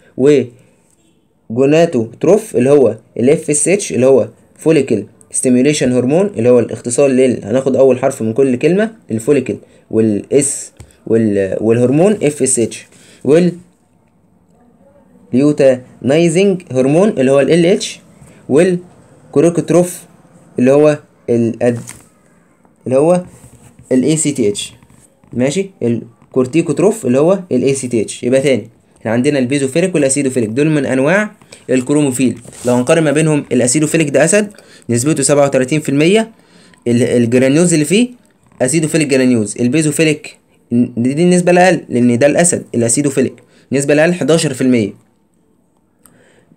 وجوناتوتروف اللي هو الاف اس اتش اللي هو فوليكل ستيميوليشن هرمون اللي هو الاختصار هناخد اول حرف من كل كلمه، الفوليكل والاس والهرمون اف اس اتش، والليوتينايزنج هرمون اللي هو ال اتش، والكورتيكوتروف اللي هو الاي سي تي اتش. ماشي، الكورتيكوتروف اللي هو الاي سي تي اتش. يبقى تاني احنا عندنا البيزوفيليك والاسيدوفيليك، دول من انواع الكروموفيل. لو هنقارن ما بينهم، الاسيدوفيليك ده اسد نسبته 37%، الجرانيوز اللي فيه اسيدوفيليك جرانيوز. البيزوفيليك دي النسبه الاقل لان ده الاسد. الاسيدوفيليك النسبه الاقل 11%،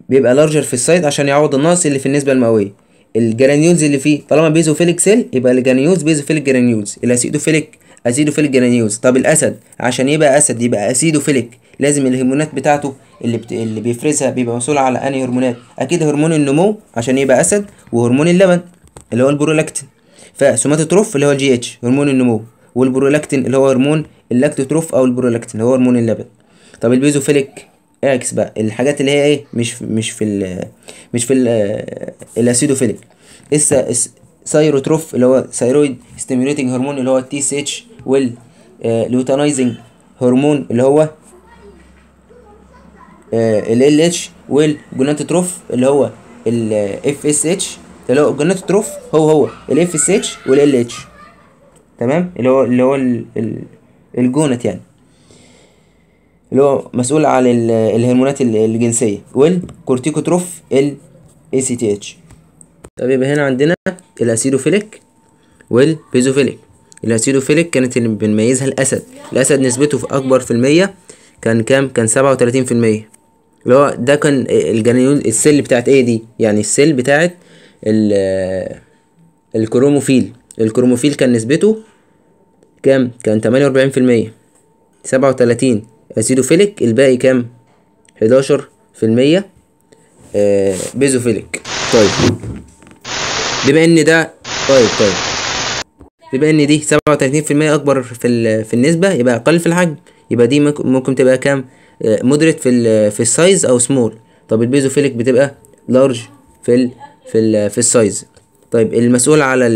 بيبقى لارجر في السايد عشان يعوض النقص اللي في النسبه المئويه. الجرانيولز اللي فيه طالما بيزوفيليك سيل يبقى الجرانيولز بيزوفيليك جرانيولز، الاسيدوفيليك اسيدوفيليك جرانيولز. طب الاسد عشان يبقى اسد يبقى اسيدوفيليك لازم الهرمونات بتاعته اللي بيفرزها بيبقى مسؤول على انهي هرمونات؟ اكيد هرمون النمو عشان يبقى اسد، وهرمون اللبن اللي هو البرولاكتين. فسوماتوتروف اللي هو الجي اتش هرمون النمو، والبرولاكتين اللي هو هرمون اللاكتوتروف او البرولاكتين اللي هو هرمون اللبن. طب البيزوفيليك اكس بقى الحاجات اللي هي ايه مش في الاسيدوفيليك. ثايروتروف اللي هو ثايرويد ستيميوليتنج هرمون اللي هو التي اس اتش، واللوتينايزنج هرمون اللي هو ال اتش، والجوناتوتروف اللي هو الاف اس اتش اللي هو الجوناتوتروف هو الاف اس اتش والال اتش. تمام، اللي هو الجونت يعني اللي هو مسؤول عن الهرمونات الجنسيه، والكورتيكوتروف ال اي سي تي اتش. طب يبقى هنا عندنا الاسيدوفيليك والبيزوفيليك. الاسيدوفيليك كانت اللي بنميزها الاسد نسبته في اكبر في المية كان كام؟ كان 37%. اللي هو ده كان الجرانيول السيل بتاعت ايه دي، يعني السيل بتاعت الكروموفيل كان نسبته كام؟ كان 48%. 37 اسيدوفيليك، الباقي كام؟ 11% بيزوفيليك. طيب بما ان ده بما ان دي 37% اكبر في النسبة، يبقى اقل في الحجم، يبقى دي ممكن تبقى كام؟ مودريت في السايز او سمول. طب البيزوفيليك بتبقى لارج في السايز. طيب المسؤول على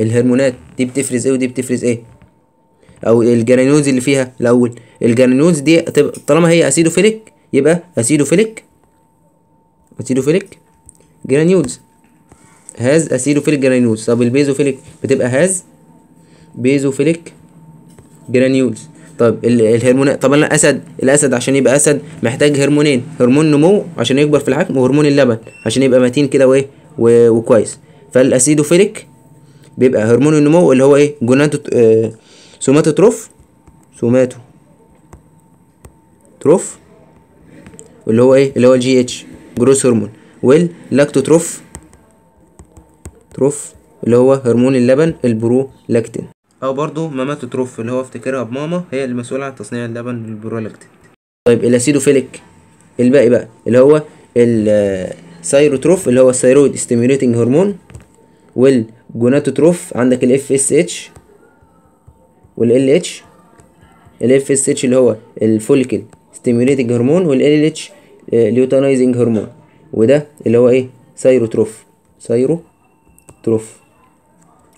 الهرمونات دي بتفرز ايه ودي بتفرز ايه؟ او الجرانيولز اللي فيها الاول، الجرانيولز دي طالما هي اسيدوفيليك يبقى اسيدوفيليك جرانيولز هاز اسيدوفيليك جرانيولز. طب البيزوفيليك بتبقى هاز بيزوفيليك جرانيولز. طب الهرمونات، طب الاسد عشان يبقى اسد محتاج هرمونين، هرمون نمو عشان يكبر في الحجم، وهرمون اللبن عشان يبقى متين كده وايه وكويس. فالاسيدوفيليك بيبقى هرمون النمو اللي هو ايه؟ سوماتوتروف اللي هو ايه؟ اللي هو الجي اتش جروس هرمون، واللاكتوتروف اللي هو هرمون اللبن البرولاكتين، او برضو ماماتوتروف اللي هو افتكرها بماما، هي المسؤولة عن تصنيع اللبن البرولاكتين. طيب الاسيدوفيليك الباقي بقى اللي هو الثايروتروف اللي هو الثايرويد ستيميوليتنج هرمون، والجوناتوتروف عندك الاف اس اتش والال اتش. الاف اس اتش اللي هو الفوليكل ستيميوليتنج هرمون، والال اتش ليوتينايزنج هرمون، وده اللي هو ايه؟ ثايروتروف.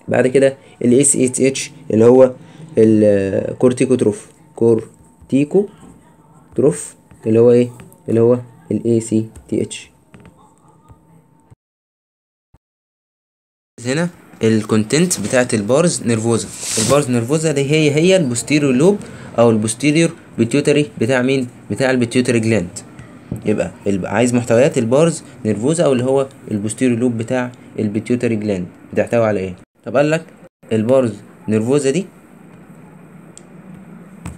بعد كده الاس اتش اللي هو الكورتيكوتروف اللي هو ايه؟ اللي هو الاي سي تي اتش. هنا الكونتنت بتاعت البارز نيرفوزا دي هي البوستيريور لوب او البوستيريور بيتيوتري بتاع مين؟ بتاع البيتيوتري جلاند. يبقى عايز محتويات البارز نيرفوزا او اللي هو البوستيريور لوب بتاع البيتيوتري جلاند بتحتوي على ايه؟ طب قال لك البارز نيرفوزا دي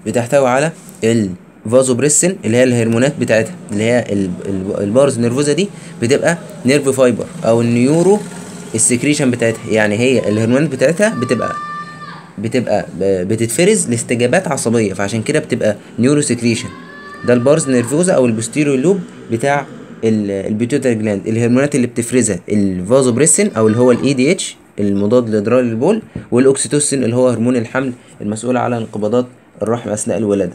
بتحتوي على الفازوبريسين اللي هي الهرمونات بتاعتها، اللي هي البارز نيرفوزا دي بتبقى نيرف فايبر او النيورو السكريشن بتاعتها، يعني هي الهرمونات بتاعتها بتبقى بتتفرز لاستجابات عصبيه، فعشان كده بتبقى نيورو سكريشن. ده البارز نيرفوزا او البوستيريور لوب بتاع البيتيوتري جلاند، الهرمونات اللي بتفرزها الفازوبريسين او اللي هو الاي دي اتش المضاد لادرار البول، والاوكسيتوسين اللي هو هرمون الحمل المسؤول على انقباضات الرحم اثناء الولاده.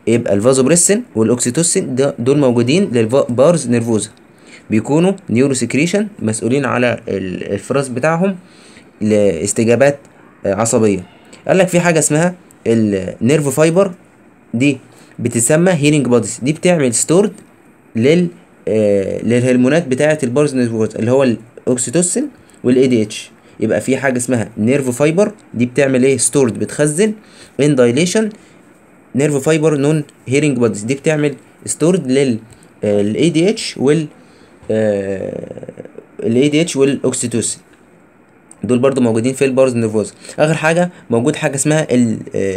يبقى الفازوبريسين والاوكسيتوسين دول موجودين للبارز نيرفوزا، بيكونوا نيورو سكريشن مسؤولين على الافراز بتاعهم لاستجابات عصبيه. قال لك في حاجه اسمها النيرف فايبر، دي بتسمى هيرنج بوديز، دي بتعمل ستورد للهرمونات بتاعه البارز نيرفوزا اللي هو الاوكسيتوسين والاي دي اتش. يبقى في حاجه اسمها نيرف فايبر، دي بتعمل ايه؟ ستورد، بتخزن ان دايليشن نيرف فايبر نون هيرنج بوديز، دي بتعمل ستورد للاي دي اتش وال الاي دي اتش والاوكسيتوسين، دول برضو موجودين في البارز نيرفوزا. اخر حاجه موجود حاجه اسمها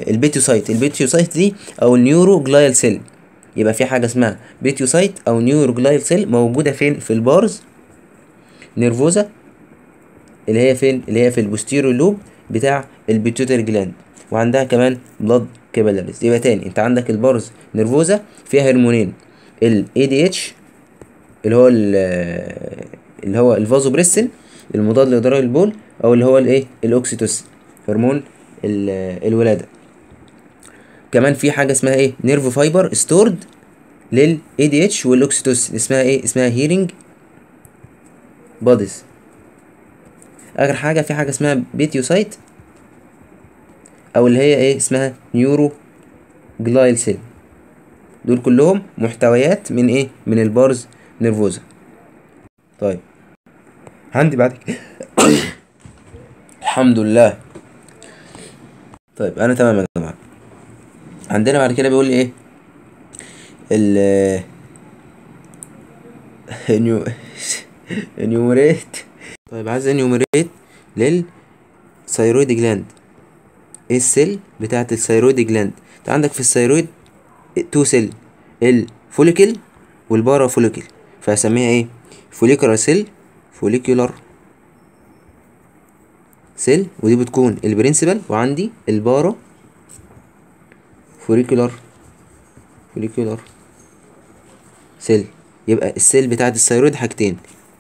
البيتيوسايت، البيتيوسايت دي او النيورو جلايال سيل. يبقى في حاجه اسمها بيتيوسايت او نيورو جلايال سيل موجوده فين؟ في البارز نيرفوزا، اللي هي فين؟ اللي هي في البوستيريور لوب بتاع البيتيوتري جلاند، وعندها كمان بلاد كابيلاريز. يبقى تاني انت عندك البارز نيرفوزا فيها هرمونين، الاي دي اتش اللي هو الفازوبريسين المضاد لادرار البول، او اللي هو الايه؟ الاوكسيتوسين هرمون الولاده. كمان في حاجه اسمها ايه؟ نيرف فايبر ستورد للاي دي اتش والاوكسيتوسين، اسمها ايه؟ اسمها هيرنج بوديز. اخر حاجه في حاجه اسمها بيتيوسايت او اللي هي ايه؟ اسمها نيورو جلايل سيل. دول كلهم محتويات من ايه؟ من البارز نيرفوزا. طيب عندي بعد الحمد لله. طيب انا تمام يا جماعه. عندنا بعد كده بيقول لي ايه؟ ال انيومريت. طيب عايز انيومريت للثيرويد جلاند. ايه السيل بتاعت الثيرويد جلاند؟ انت عندك في الثيرويد تو سيل، الفوليكل والبارا فوليكل، فهسميها ايه؟ فوليكولار سيل، فوليكولار سيل، ودي بتكون البرنسبل، وعندي البارا فوليكولار سيل. يبقى السيل بتاعت الثيرويد حاجتين،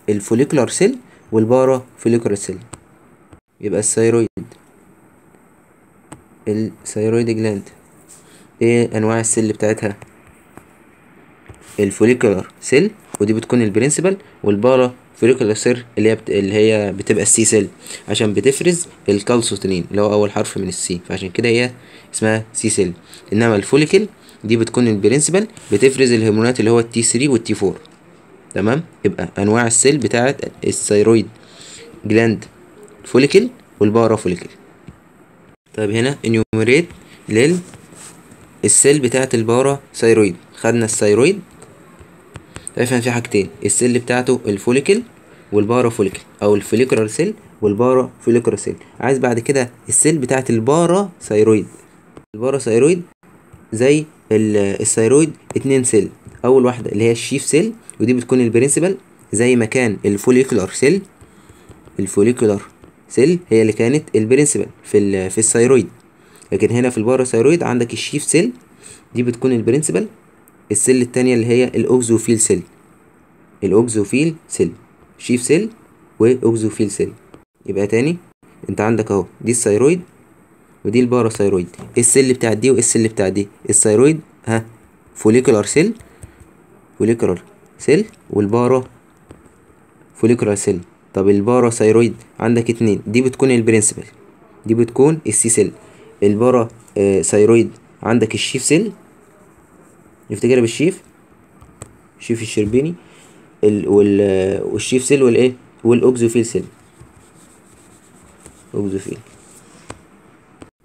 الفوليكولار سيل والبارا فوليكولار سيل. يبقى الثيرويد جلاند ايه انواع السيل بتاعتها؟ الفوليكولار سيل، ودي بتكون البرنسبل، والبارا فوليكولار سيل اللي هي بتبقى السي سيل، عشان بتفرز الكالسيتونين اللي هو اول حرف من السي، فعشان كده هي اسمها سي سيل. انما الفوليكل دي بتكون البرنسبل، بتفرز الهرمونات اللي هو التي 3 والتي 4. تمام. يبقى انواع السيل بتاعت الثيرويد جلاند فوليكل والبارا فوليكل. طيب هنا انيوميريت للسيل بتاعت البارا ثيرويد. خدنا الثيرويد، فاهم في حاجتين، السيل بتاعته الفوليكل والبارا فوليكل، او الفوليكولار سيل والبارا فوليكولار سيل. عايز بعد كده السيل بتاعت البارا ثيرويد. البارا ثيرويد زي الثيرويد 2 سيل، اول واحده اللي هي الشيف سيل، ودي بتكون البرنسبل زي ما كان الفوليكولار سيل. الفوليكولار سيل هي اللي كانت البرنسبل في الثيرويد، لكن هنا في البارا ثيرويد عندك الشيف سيل، دي بتكون البرنسبل. السيل التانية اللي هي الاوكزوفيل سيل، الاوكزوفيل سيل، شيف سيل واوكزوفيل سيل. يبقى تاني انت عندك اهو دي الثيرويد ودي البارا ثيرويد. ايه السيل بتاعت دي وايه السيل بتاعت دي؟ الثيرويد فوليكولار سيل، والبارا فوليكولار سيل. طب البارا ثيرويد عندك 2، دي بتكون البرنسبل، دي بتكون السي سيل. البارا ثيرويد عندك الشيف سيل، نفتكرها بالشيف، الشيف الشربيني، والشيف سيل والايه والاوكزوفيل سيل، اوكزوفيل.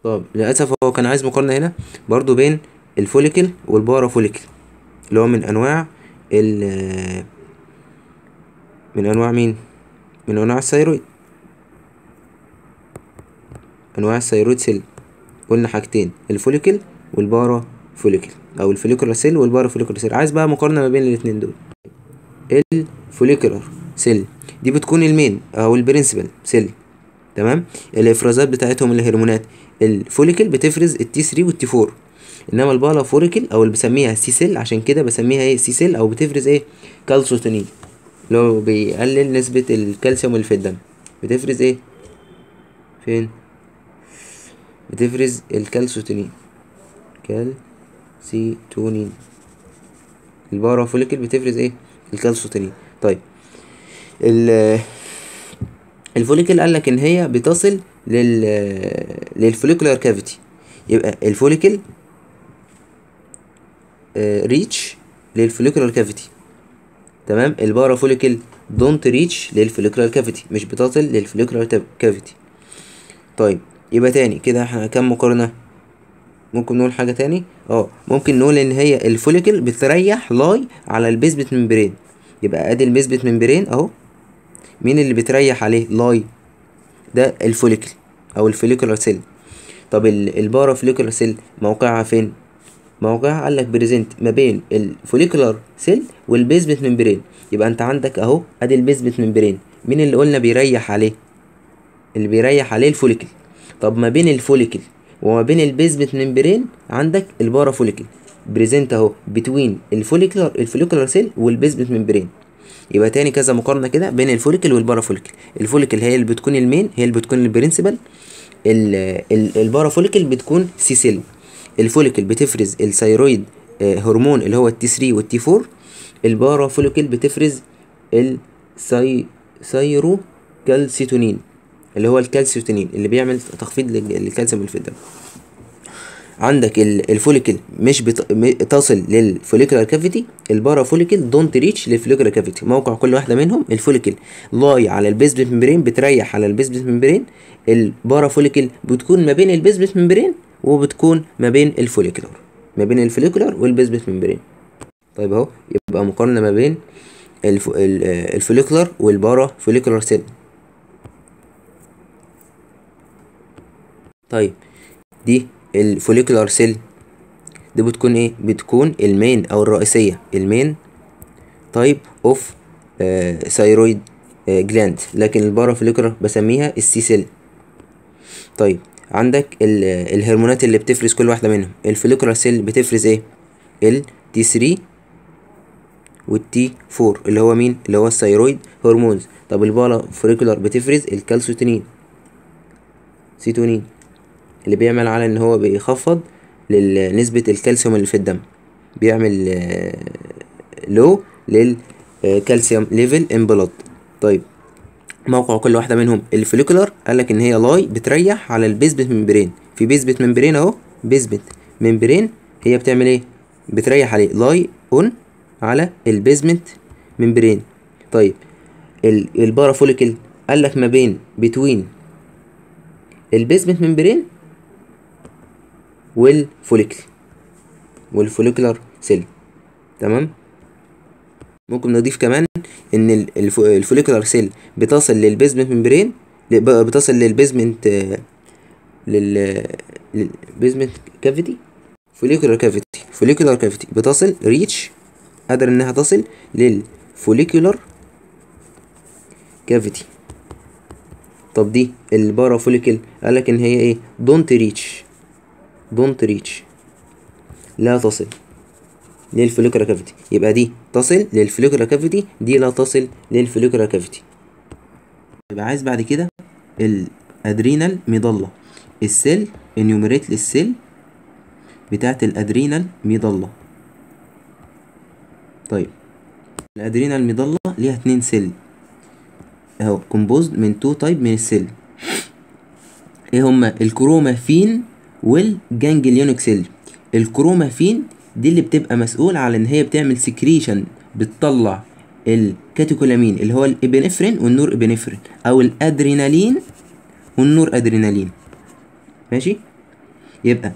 طب للاسف هو كان عايز مقارنه هنا برضو بين الفوليكل والبارا فوليكل، اللي هو من انواع مين؟ من انواع الثيرويد، انواع الثيرويد سيل. قلنا حاجتين، الفوليكل والبارا فوليكل، او الفوليكولار سيل والبارا فوليكولار سيل. عايز بقى مقارنه ما بين الاثنين دول. الفوليكولار سيل دي بتكون المين او البرنسبل سيل، تمام. الافرازات بتاعتهم الهرمونات، الفوليكل بتفرز التي 3 والتي 4، انما البارا فوليكل او اللي بسميها سي سيل، عشان كده بسميها ايه سي سيل، او بتفرز ايه كالسيتونين اللي هو بيقلل نسبة الكالسيوم اللي في الدم. بتفرز ايه فين؟ بتفرز الكالسيتونين، كالسيتونين. البارا فوليكل بتفرز ايه الكالسيتونين. طيب الفوليكل قال لك ان هي بتصل للفوليكولار كافيتي. يبقى الفوليكل ريتش للفوليكولار كافيتي، تمام. البارا فوليكل دونت ريتش للفوليكولار كافيتي، مش بتصل للفوليكولار كافيتي. طيب يبقى تاني كده احنا كام مقارنة؟ ممكن نقول حاجة تاني، ممكن نقول ان هي الفوليكل بتريح لاي على البيزمنت ممبرين. يبقى ادي البيزمنت ممبرين اهو، مين اللي بتريح عليه لاي؟ ده الفوليكل او الفوليكولار سيل. طب البارا فوليكولار سيل موقعها فين؟ موقعها قال لك بريزنت ما بين الفوليكولار سيل والبيزمنت ممبرين. يبقى انت عندك اهو ادي البيزمنت ممبرين، مين اللي قلنا بيريح عليه؟ اللي بيريح عليه الفوليكل. طب ما بين الفوليكل وما بين البيزمنت ممبرين عندك البارا فوليكل بريزنت اهو بتوين الفوليكولار سيل والبيزمنت ممبرين. يبقى تاني كذا مقارنه كده بين الفوليكل والبارا فوليكل. الفوليكل هي اللي بتكون المين، هي اللي بتكون البرنسبل. البارا فوليكل بتكون سي سيل. الفوليكل بتفرز الثيرويد هرمون اللي هو التي 3 والتي 4. البارا فوليكل بتفرز الثيرو كالسيتونين اللي هو الكالسيتونين اللي بيعمل تخفيض للكالسيوم اللي في الدم. عندك الفوليكل مش تصل للفوليكولار كافيتي. البارا فوليكل دونت ريتش للفوليكولار كافيتي. موقع كل واحده منهم، الفوليكل لاي على البيزمنت ممبرين بتريح على البيزمنت ممبرين. البارا فوليكل بتكون ما بين البيزمنت ممبرين وبتكون ما بين الفوليكولار والبيزمنت ممبرين. طيب اهو يبقى مقارنه ما بين الفوليكولار والبارا فوليكولار سيل. طيب دي الفوليكولار سيل دي بتكون ايه؟ بتكون المين او الرئيسيه، المين تايب اوف ثايرويد جلاند. لكن البارا فوليكولار بسميها السي سيل. طيب عندك الهرمونات اللي بتفرز كل واحده منهم. الفوليكولار سيل بتفرز ايه؟ التي 3 والتي 4 اللي هو مين؟ اللي هو الثايرويد هرمونز. طب البارا فوليكولار بتفرز الكالسيتونين اللي بيعمل على ان هو بيخفض نسبة الكالسيوم اللي في الدم، بيعمل لو للكالسيوم ليفل ان بلاد. طيب موقع كل واحدة منهم. الفوليكولار قالك ان هي لاي بتريح على البيزمنت ممبرين. في بيزمنت ممبرين اهو، بيزمنت ممبرين هي بتعمل ايه؟ بتريح عليه، لاي اون على البيزمنت ممبرين. طيب البارا فوليكل قالك ما بين بتوين البيزمنت ممبرين والفوليكولار سيل، تمام. ممكن نضيف كمان ان الفوليكولار سيل بتصل للبيزمنت ممبرين، بتصل للبيزمنت للبيزمنت كافيتي، فوليكولار كافيتي بتصل ريتش، قادر انها تصل للفوليكولار كافيتي. طب دي البارا فوليكل قالك ان هي ايه؟ دونت ريتش لا تصل للفوليكولار كافيتي. يبقى دي تصل للفوليكولار كافيتي، دي لا تصل للفوليكولار كافيتي. يبقى عايز بعد كده الادرينال ميدالا، السيل انيوميريت للسيل بتاعت الادرينال ميدالا. طيب الادرينال ميدالا ليها 2 سيل اهو، كومبوزد من 2 تايب من السيل. ايه هما؟ الكرومافين والجانجليونيك سيل. الكرومافين دي اللي بتبقى مسؤول على ان هي بتعمل سكريشن، بتطلع الكاتيكولامين اللي هو الابنفرين والنور ابنفرين، او الادرينالين والنور ادرينالين، ماشي. يبقى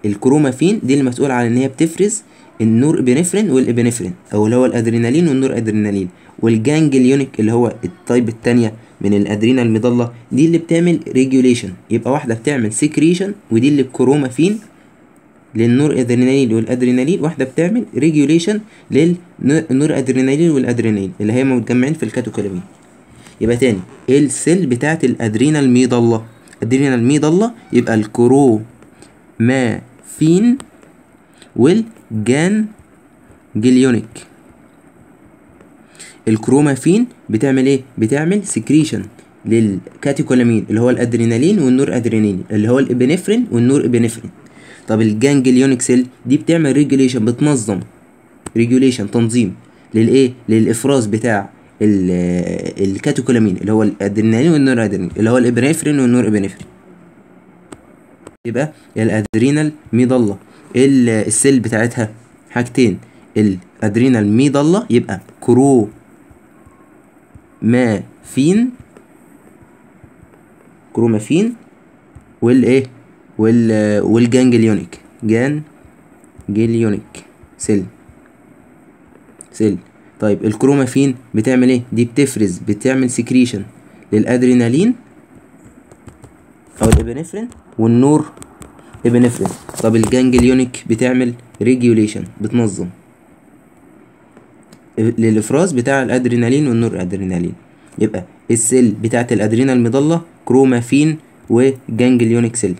الكرومافين دي اللي مسؤول على ان هي بتفرز النور ابنفرين والابنفرين، او اللي هو الادرينالين والنور ادرينالين. والجانجليونيك اللي هو التايب التانية من الادرينال ميدالا دي اللي بتعمل ريجوليشن. يبقى واحدة بتعمل سكريشن ودي اللي الكرومافين للنور ادرينالين والادرينالين، واحدة بتعمل ريجوليشن للنور ادرينالين والادرينالين اللي هي متجمعين في الكاتوكولامين. يبقى تاني ايه السيل بتاعت الادرينال ميدالا؟ ادرينال ميدالا يبقى الكرومافين فين والجانجليونيك. الكرومافين بتعمل ايه؟ بتعمل سكريشن للكاتيكولامين اللي هو الادرينالين والنور ادرينالين اللي هو الابنفرين والنور ابنفرين. طب الجانجليونيك سيل دي بتعمل ريجوليشن، بتنظم ريجوليشن تنظيم للايه؟ للافراز بتاع الكاتيكولامين اللي هو الادرينالين والنور ادرينالين اللي هو الابنفرين والنور ابنفرين. يبقى الادرينال ميضله السيل بتاعتها حاجتين، الادرينال ميضله يبقى كرومافين والايه والجانجليونيك سيل. طيب الكرومافين بتعمل ايه؟ دي بتعمل سكريشن للادرينالين او الابنفرين والنور ابنفرين. طب الجانجليونيك بتعمل ريجوليشن، بتنظم للافراز بتاع الادرينالين والنور ادرينالين. يبقى السيل بتاعت الادرينال مضله كرومافين وجانجليونيك سيل.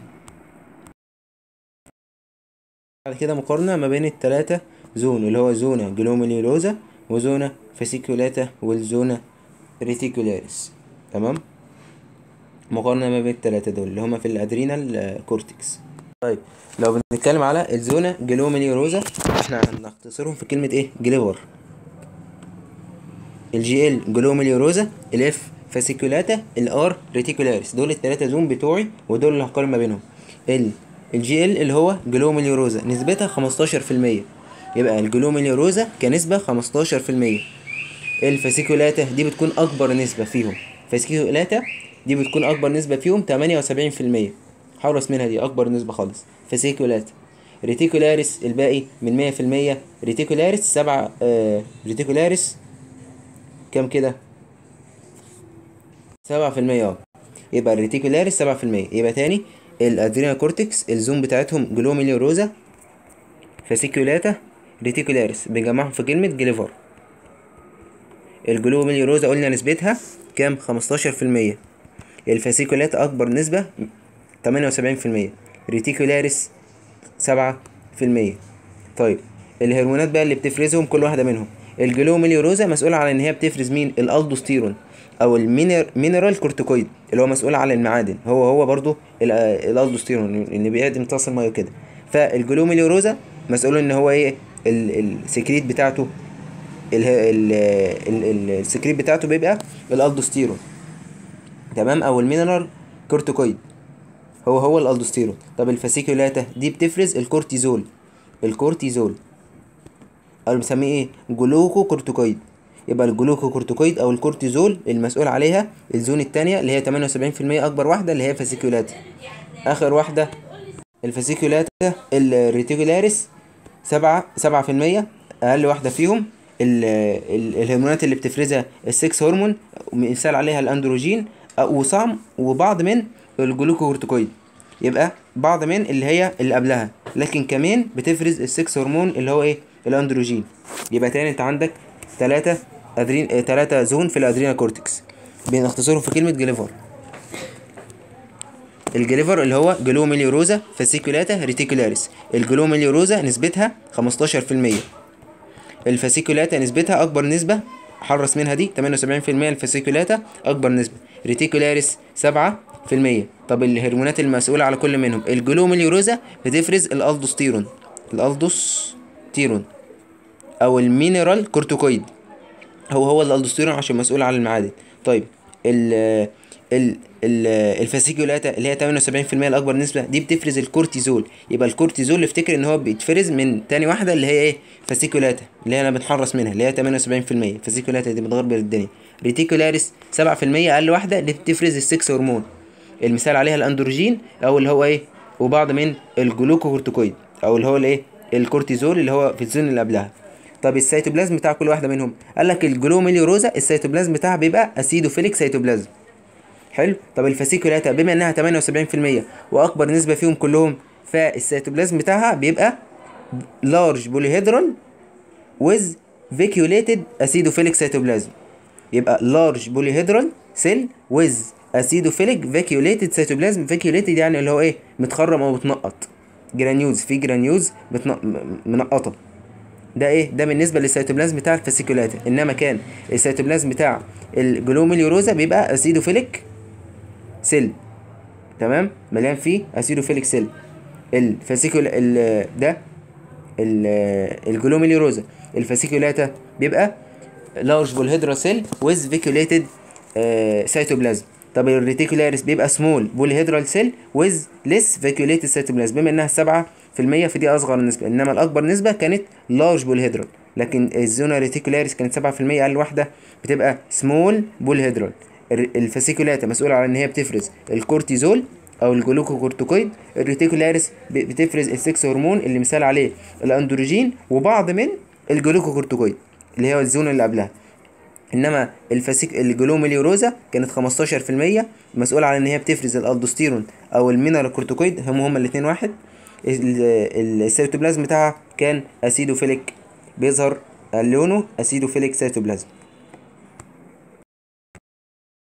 بعد كده مقارنه ما بين الثلاثه زون اللي هو زونا جلوميريولوزا وزونا فاسيكولاتا والزونا ريتيكولاريس. تمام، مقارنه ما بين الثلاثه دول اللي هما في الادرينال كورتكس. طيب لو بنتكلم على الزونا جلوميريولوزا احنا هنختصرهم في كلمه ايه؟ جليفر. الجي ال جلوميريولوزا، الاف فاسيكولاتا، الار ريتيكولاريس. دول الثلاثه زون بتوعي ودول اللي هقارن ما بينهم. الجي ال اللي هو جلوميريولوزا نسبتها 15%، يبقى الجلوميريولوزا كنسبه 15%. الفاسيكولاتا دي بتكون اكبر نسبه فيهم، فاسيكولاتا دي بتكون اكبر نسبه فيهم 78%، حرص منها دي اكبر نسبه خالص فاسيكولاتا. ريتيكولاريس الباقي من 100%. ريتيكولاريس ريتيكولاريس كام كده؟ 7%. يبقى الريتيكولاريس 7%. يبقى تاني الادرينال كورتكس الزوم بتاعتهم جلوميريولوزا فاسيكولاتا ريتيكولاريس، بنجمعهم في كلمة جليفر. الجلوميريولوزا قلنا نسبتها كام؟ 15%. الفاسيكولاتا أكبر نسبة 78%. ريتيكولاريس 7%. طيب الهرمونات بقى اللي بتفرزهم كل واحدة منهم. الجلوميريولوزا مسؤولة على إن هي بتفرز مين؟ الألدوستيرون أو المينرال كورتيكويد اللي هو مسؤول على المعادن، هو برضو الألدوستيرون اللي بيمتص المية كده. فالجلوميريولوزا مسؤول ان هو ايه؟ السكريت بتاعته السكريت بتاعته بيبقى الالدوستيرون. تمام، او المينرال كورتيكويد هو الالدوستيرون. طب الفاسيكولاتا دي بتفرز الكورتيزول او بنسميه ايه؟ جلوكو كورتيكويد. يبقى الجلوكو كورتيكويد او الكورتيزول المسؤول عليها الزون الثانيه اللي هي 78%، اكبر واحده اللي هي فاسيكولاتا. اخر واحده الفاسيكولاتا. الريتيكولاريس 7%، اقل واحده فيهم. الهرمونات اللي بتفرزها السكس هرمون، مثال عليها الاندروجين وصام وبعض من الجلوكوكورتيكويد. يبقى بعض من اللي هي اللي قبلها، لكن كمان بتفرز السكس هرمون اللي هو ايه؟ الاندروجين. يبقى تاني انت عندك ثلاثة زون في الادرينال كورتكس، بنختصرهم في كلمه جليفر. الجليفر اللي هو جلوميريولوزا فاسيكولاتا ريتيكولاريس. الجلوميريولوزا نسبتها 15%. الفاسيكولاتا نسبتها اكبر نسبه، حرص منها دي 78%. الفاسيكولاتا اكبر نسبه. ريتيكولاريس 7%. طب الهرمونات المسؤوله على كل منهم. الجلوميريولوزا بتفرز الالدوستيرون او المينرال كورتيكويد، هو الالدوستيرون عشان مسؤول عن المعادن. طيب الفاسيكولاتا اللي هي 78% الاكبر نسبه دي بتفرز الكورتيزول. يبقى الكورتيزول افتكر ان هو بيتفرز من تاني واحده اللي هي ايه؟ فاسيكولاتا اللي هي انا بنحرص منها اللي هي 78%. فاسيكولاتا دي بتغربل الدنيا. ريتيكولاريس 7%، اقل واحده اللي بتفرز السكس هرمون، المثال عليها الاندروجين او اللي هو ايه؟ وبعض من الجلوكوكورتيكويد او اللي هو الايه؟ الكورتيزول اللي هو في الزون اللي قبلها. طب السيتوبلازم بتاع كل واحده منهم، قال لك الجلوميريولوزا السيتوبلازم بتاعها بيبقى اسيدوفيليك سيتوبلازم. حلو. طب الفاسيكولاتا بما انها 78% واكبر نسبه فيهم كلهم، فالسيتوبلازم بتاعها بيبقى لارج بوليهيدرال ويز فيكيوليتد اسيدوفيليك سيتوبلازم. يبقى لارج بوليهيدرال سيل ويز اسيدوفيليك فيكيوليتد سيتوبلازم. فيكيوليتد يعني اللي هو ايه؟ متخرم او متنقط. جرانيوز، في جرانيوز منقطه. ده ايه؟ ده بالنسبه للسيتوبلازم بتاع الفاسيكولاتا. انما كان السيتوبلازم بتاع الجلوميريوزا بيبقى اسيدوفيليك سيل، تمام، مليان فيه اسيدوفيليك سيل. الفاسيكولا ده الجلوميريوزا. الفاسيكولاتا بيبقى لارج بولهيدرا سيل ويز فيكوليتد سيتوبلازم. طب الريتيكولاريس بيبقى سمول بولهيدرال سيل ويز ليس فيكوليتد سيتوبلازم. بما انها 7% فدي اصغر نسبه، انما الاكبر نسبه كانت لارج بولهيدرال. لكن الزونا ريتيكولاريس كانت 7%، اقل واحده بتبقى سمول بولهيدرال. الفاسيكولاتا مسؤوله على ان هي بتفرز الكورتيزول او الجلوكوكورتيكويد. الريتيكولاريس بتفرز السكس هرمون اللي مثال عليه الاندروجين وبعض من الجلوكوكورتيكويد اللي هو الزون اللي قبلها. انما الجلوميريوزا كانت 15% مسؤول عن ان هي بتفرز الالدوستيرون او المينرال كورتيكويد، هما الاثنين واحد. السيتوبلازم بتاعها كان اسيدوفيليك، بيظهر لونه اسيدوفيليك سيتوبلازم.